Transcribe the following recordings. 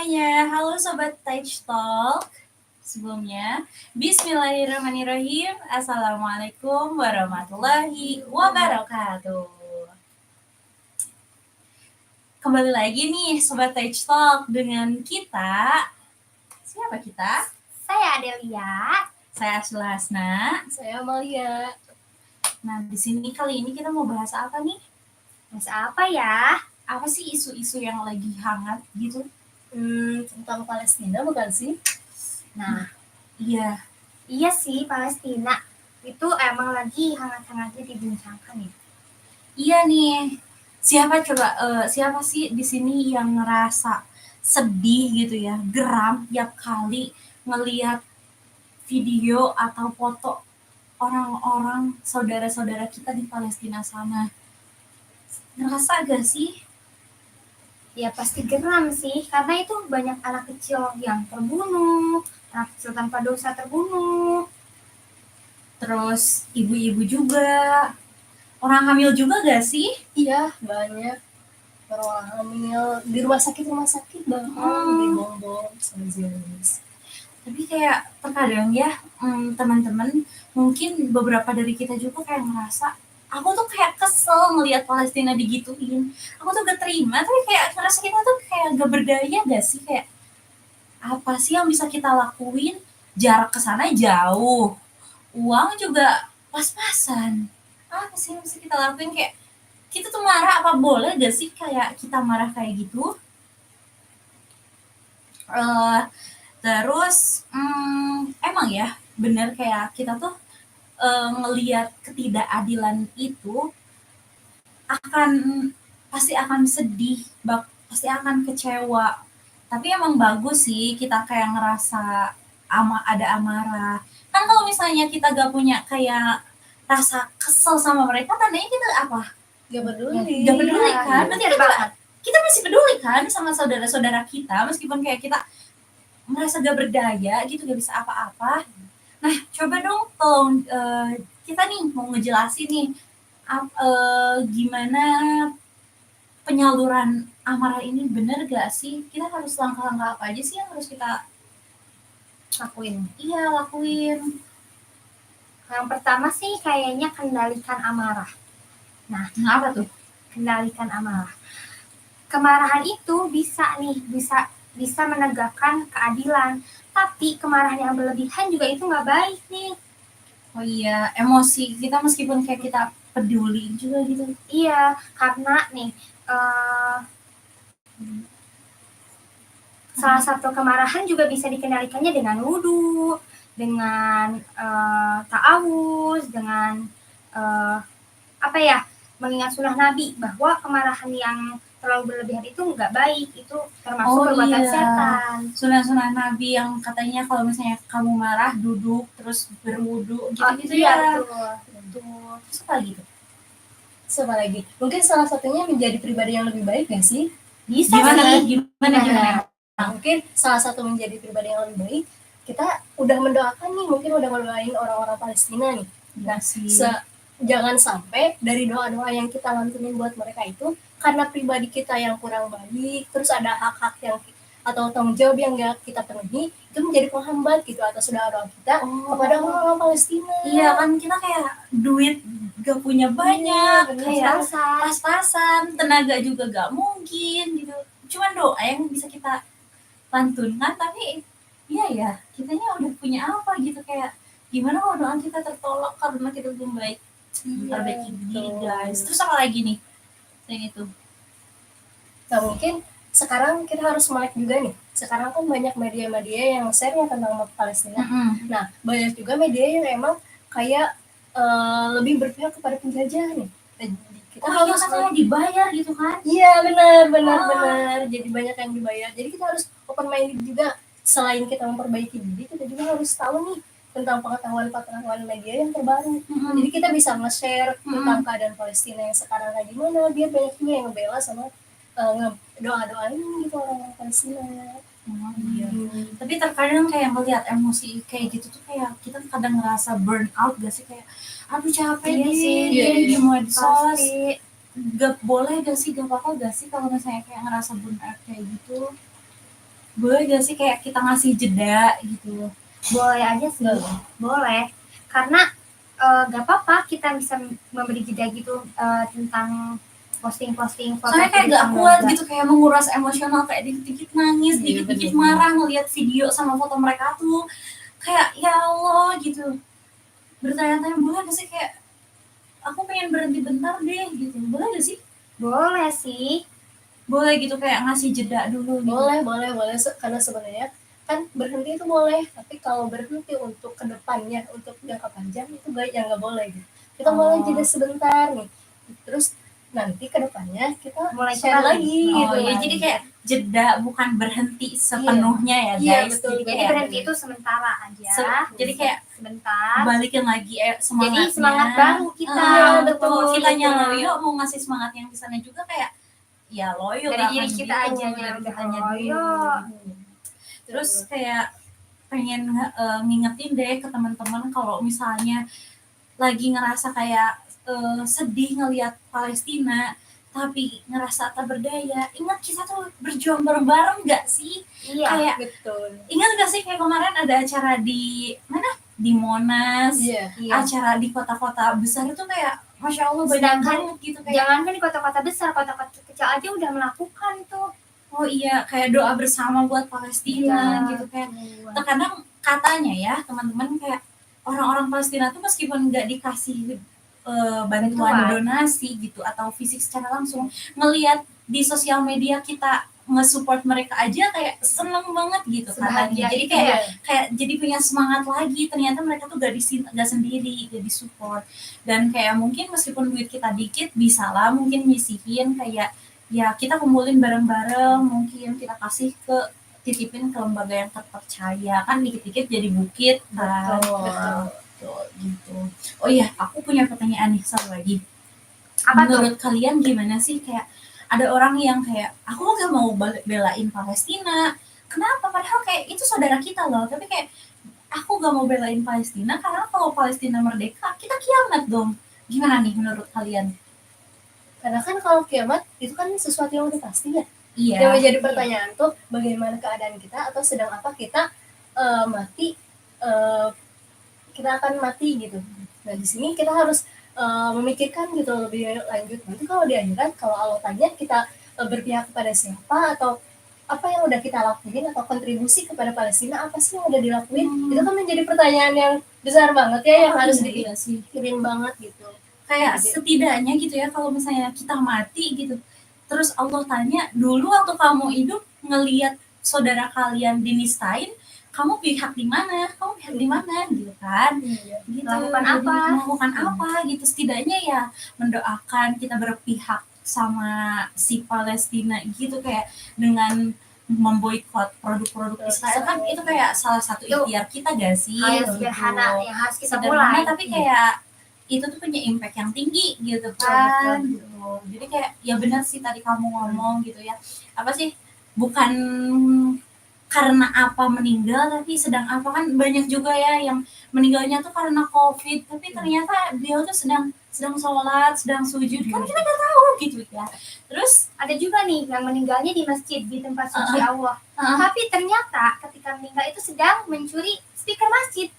semuanya, halo Sobat Touch Talk. Sebelumnya, Bismillahirrahmanirrahim. Assalamualaikum warahmatullahi wabarakatuh. Kembali lagi nih Sobat Touch Talk dengan kita. Siapa kita? Saya Adelia. Saya Sulasna. Saya Amalia. Nah, di sini kali ini kita mau bahas apa nih? Bahas apa ya? Apa sih isu-isu yang lagi hangat gitu? Tentang Palestina bukan sih? Nah, iya sih Palestina. Itu emang lagi hangat-hangatnya dibincangkan ya. Iya nih. Siapa sih di sini yang ngerasa sedih gitu ya, geram tiap kali ngelihat video atau foto orang-orang saudara-saudara kita di Palestina sana? Ngerasa gak sih? Ya pasti geram sih, karena itu banyak anak kecil yang terbunuh, anak kecil tanpa dosa terbunuh. Terus ibu-ibu juga, orang hamil juga gak sih? Iya, banyak orang hamil di rumah sakit bahkan dibom sama Zionis. Tapi kayak terkadang ya teman-teman, mungkin beberapa dari kita juga kayak ngerasa, aku tuh kayak kesel ngelihat Palestina digituin. Aku tuh gak terima, tapi kayak ngerasa kita tuh kayak gak berdaya gak sih? Kayak apa sih yang bisa kita lakuin? Jarak ke sana jauh, uang juga pas-pasan. Apa sih yang bisa kita lakuin? Kayak kita tuh marah, apa boleh gak sih kayak kita marah kayak gitu? Terus emang ya bener kayak kita tuh ngelihat ketidakadilan itu pasti akan sedih, pasti akan kecewa. Tapi emang bagus sih kita kayak ngerasa ada amarah. Kan kalau misalnya kita gak punya kayak rasa kesel sama mereka, tandanya kita apa? Gak peduli kan? Berarti kita masih peduli kan sama saudara-saudara kita, meskipun kayak kita merasa gak berdaya gitu, gak bisa apa-apa. Nah, coba dong tolong kita nih mau ngejelasin nih gimana penyaluran amarah ini, bener gak sih? Kita harus langkah-langkah apa aja sih yang harus kita lakuin? Yang pertama sih kayaknya kendalikan amarah. Nah, apa tuh? Kendalikan amarah. Kemarahan itu bisa menegakkan keadilan, tapi kemarahan yang berlebihan juga itu nggak baik nih. Oh iya, emosi kita meskipun kayak kita peduli juga gitu. Iya, karena nih salah satu kemarahan juga bisa dikendalikannya dengan wudhu, dengan ta'awuz, dengan mengingat sunnah Nabi bahwa kemarahan yang terlalu berlebihan itu nggak baik, itu termasuk perbuatan setan. Sunnah Nabi yang katanya kalau misalnya kamu marah duduk terus berwudu gitu-gitu ya. Betul. Terus apa gitu? Siapa lagi? Mungkin salah satunya menjadi pribadi yang lebih baik gak sih? Bisa gimana? Mungkin salah satu menjadi pribadi yang lebih baik, kita udah mendoakan nih, mungkin udah mendoain orang-orang Palestina nih. Nah, jangan sampai dari doa-doa yang kita lantunin buat mereka itu karena pribadi kita yang kurang baik, terus ada hak-hak yang atau tanggung jawab yang gak kita penuhi, itu menjadi penghambat gitu atas doa-doa kita kepada orang-orang Palestina. Iya kan, kita kayak duit gak punya banyak, kayak pas-pasan, tenaga juga gak mungkin gitu. Cuman doa yang bisa kita lantunkan, tapi iya ya, kitanya udah punya apa gitu, kayak gimana kalau doa kita tertolak karena kita belum baik. Perbaiki diri guys. Terus apa lagi nih yang itu? Nah mungkin sekarang kita harus melek juga nih. Sekarang kan banyak media-media yang share-nya tentang Palestina. Nah banyak juga media yang emang kayak lebih berpihak kepada penjajah nih. Kita harus katanya dibayar gitu kan? Iya benar. Jadi banyak yang dibayar. Jadi kita harus open minded juga. Selain kita memperbaiki diri, kita juga harus tahu nih tentang pengetahuan media yang terbaru. Jadi kita bisa nge-share tentang keadaan Palestina yang sekarang kayak gimana, biar banyak juga yang ngebela sama doa-doain gitu orang Palestina. Iya. Tapi terkadang kayak melihat emosi kayak gitu tuh kayak kita kadang ngerasa burn out gak sih, kayak aduh capek di medsos. Gak boleh gak sih, gak apa-apa gak sih kalau misalnya kayak ngerasa burn out kayak gitu? Boleh gak sih kayak kita ngasih jeda gitu? Boleh aja sih, boleh. Karena gak apa-apa kita bisa memberi jeda gitu tentang posting-posting foto. Soalnya kayak gak kuat gitu, kayak menguras emosional, kayak dikit-dikit nangis, dikit-dikit marah ngeliat video sama foto mereka tuh. Kayak ya Allah gitu. Bertanya-tanya, boleh gak sih kayak aku pengen berhenti bentar deh gitu. Boleh gak sih? Boleh sih. Boleh gitu kayak ngasih jeda dulu gitu. Boleh. Karena sebenarnya kan berhenti itu boleh, tapi kalau berhenti untuk kedepannya, untuk jangka panjang itu yang nggak boleh gitu. Kita boleh jeda sebentar nih, terus nanti kedepannya kita mulai share lagi gitu. Ya, jadi kayak jeda bukan berhenti sepenuhnya ya guys. Iya, betul. Jadi berhenti itu sementara aja. Jadi kayak sebentar. Balikin lagi semangatnya. Jadi semangat baru kita. Betul. Kitanya loyo mau ngasih semangat yang di sana juga kayak ya loyo dari diri kita gitu, aja dari udah kitanya loyo. Terus kayak pengen ngingetin deh ke teman-teman kalau misalnya lagi ngerasa kayak sedih ngelihat Palestina tapi ngerasa tak berdaya, ingat kita tuh berjuang bareng-bareng gak sih? Iya, kayak betul. Ingat gak sih kayak kemarin ada acara di mana? Di Monas, acara di kota-kota besar itu kayak Masya Allah banyak banget gitu. Kayak jangankan di kota-kota besar, kota-kota kecil aja udah melakukan tuh. Oh iya, kayak doa bersama buat Palestina gitu. Kayak terkadang katanya ya teman-teman kayak orang-orang Palestina tuh meskipun nggak dikasih bantuan donasi gitu atau fisik secara langsung, ngelihat di sosial media kita nge-support mereka aja kayak seneng banget gitu katanya. Jadi kayak jadi punya semangat lagi, ternyata mereka tuh gak sendiri, gak disupport. Dan kayak mungkin meskipun duit kita dikit bisa lah mungkin nyisihin kayak ya kita kumpulin bareng-bareng, mungkin kita kasih titipin ke lembaga yang terpercaya, kan dikit-dikit jadi bukit kan. Betul gitu. Oh iya, aku punya pertanyaan nih satu lagi. Menurut kalian gimana sih kayak ada orang yang kayak aku gak mau belain Palestina, kenapa? Padahal kayak itu saudara kita loh, tapi kayak aku gak mau belain Palestina karena kalau Palestina merdeka kita kiamat dong. Gimana nih menurut kalian? Karena kan kalau kiamat itu kan sesuatu yang udah pasti ya. Iya. Yang menjadi pertanyaan tuh bagaimana keadaan kita atau sedang apa kita mati, kita akan mati gitu. Nah di sini kita harus memikirkan gitu lebih lanjut. Nanti kalau di akhirat kalau Allah tanya kita berpihak kepada siapa atau apa yang udah kita lakuin atau kontribusi kepada Palestina apa sih yang udah dilakuin, itu kan menjadi pertanyaan yang besar banget ya, yang harus dipikirin banget gitu. Kayak setidaknya gitu ya, kalau misalnya kita mati gitu, terus Allah tanya, dulu waktu kamu hidup ngelihat saudara kalian dinistain, kamu pihak di mana? Kamu pihak di mana gitu kan? Gitu. Melakukan apa gitu, setidaknya ya mendoakan, kita berpihak sama si Palestina gitu, kayak dengan memboikot produk-produk Israel kan itu kayak salah satu ikhtiar kita gak sih? Hal sederhana yang harus kita mulai. Tapi kayak itu tuh punya impact yang tinggi gitu kan. Gitu. Jadi kayak ya benar sih tadi kamu ngomong gitu ya, apa sih, bukan karena apa meninggal tapi sedang apa, kan banyak juga ya yang meninggalnya tuh karena COVID tapi ternyata dia tuh sedang sholat, sedang sujud, kan kita nggak tahu gitu ya. Terus ada juga nih yang meninggalnya di masjid, di tempat suci Allah, tapi ternyata ketika meninggal itu sedang mencuri speaker masjid.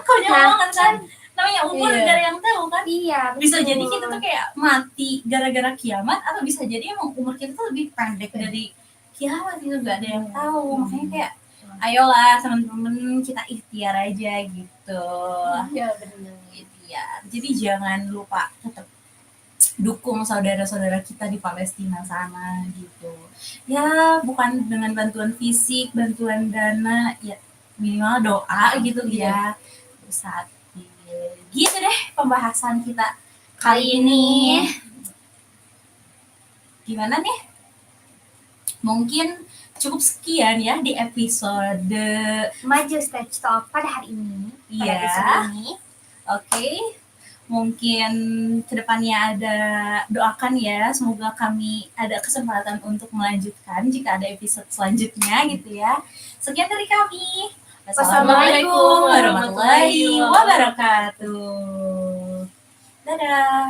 Konyol banget kan, namanya umur gak ada yang tahu kan. Iya, bisa jadi kita tuh kayak mati gara-gara kiamat, atau bisa jadi emang umur kita tuh lebih pendek dari kiamat, itu gak ada yang tahu. Makanya kayak ayolah teman-teman kita ikhtiar aja gitu. Ya benar. Ikhtiar. Jadi jangan lupa tetap dukung saudara-saudara kita di Palestina sana gitu. Ya bukan dengan bantuan fisik, bantuan dana, ya minimal doa gitu ya. Saat gitu deh pembahasan kita kali ini. Gimana nih? Mungkin cukup sekian ya di episode Maju Stage Talk pada hari ini. Iya. Oke. Mungkin kedepannya ada, doakan ya, semoga kami ada kesempatan untuk melanjutkan jika ada episode selanjutnya gitu ya. Sekian dari kami. Wassalamualaikum warahmatullahi wabarakatuh. Dadah.